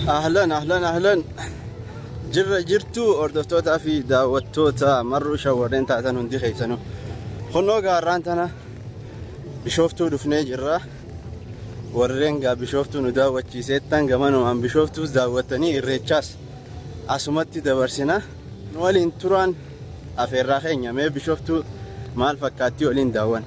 أهلا أهلا أهلا جرتو أردفتوتا في داوتوتا مروا شورين تاعتن هندي خيسنو خنو قارانتنا بشوفتو دفني جرا ورينغا بشوفتو نداوتشي سيتان غمانو عم بشوفتو داوتني الريتشاس أسمتي دبرسنا نولين توران أفراخين يا مي بشوفتو مال فكاتي ولين داون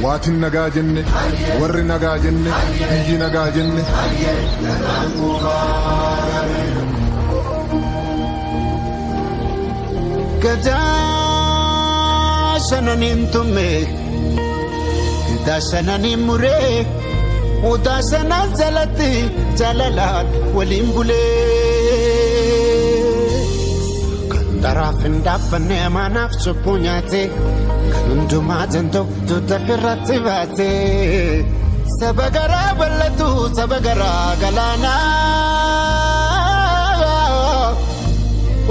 Waatin nagaa jenne warri nagaa jenne biyyi nagaa jenne Gadaa sananin tumme gadaa sananin muree udaa sanan jalatti jalalaan waliin bulee kan daraaf hin dhaabbanne amaanaaf cubbuu nyaate hundumaa janto tuuta firratti baate saba garaa bal'atu saba garaa galaanaa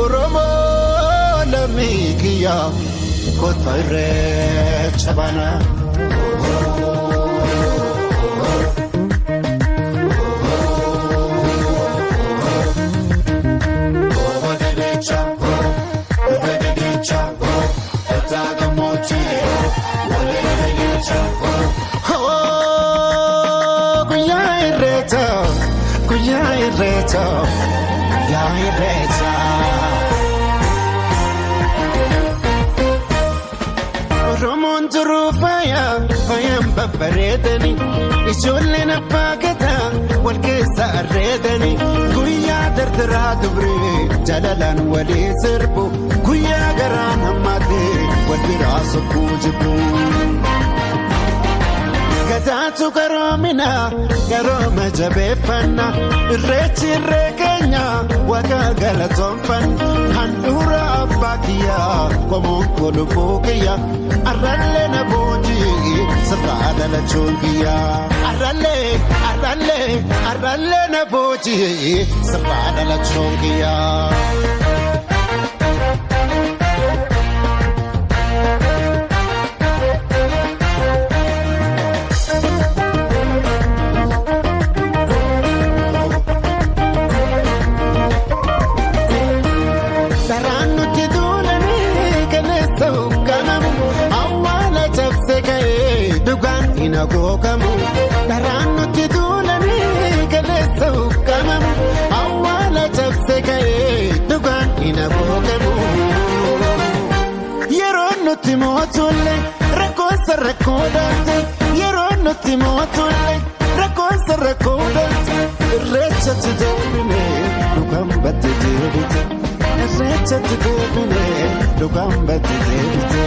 Oromoo lammii kiyyaa kotba irreecha baanaa. Romon turu faya babbareedani ijoolleen abbaa gadaa wal keessa arreedani guyyaa dardaraa dubree jalalaan walii sirbu guyyaa garaan hammaatee wal biraa sokkuu jibbu. Gadaatu garoomina garooma jabeeffanna irreechi irree keenya waaqa galatoonfanna handhuura abbaa kiyyaa qomoon kolubbuu kiyyaa arrallee na boojii sirraa dhalachuun kiyyaa arrallee na boojii sirraa dhalachuun kiyyaa. Gogamu daranu tidulani kalesu kamamu awala tafsekae dugan ina gogamu yerono timotulle rakosa rakodate yerono timotulle rakosa rakodate recha tidulne dugan batidite recha tidulne dugan batidite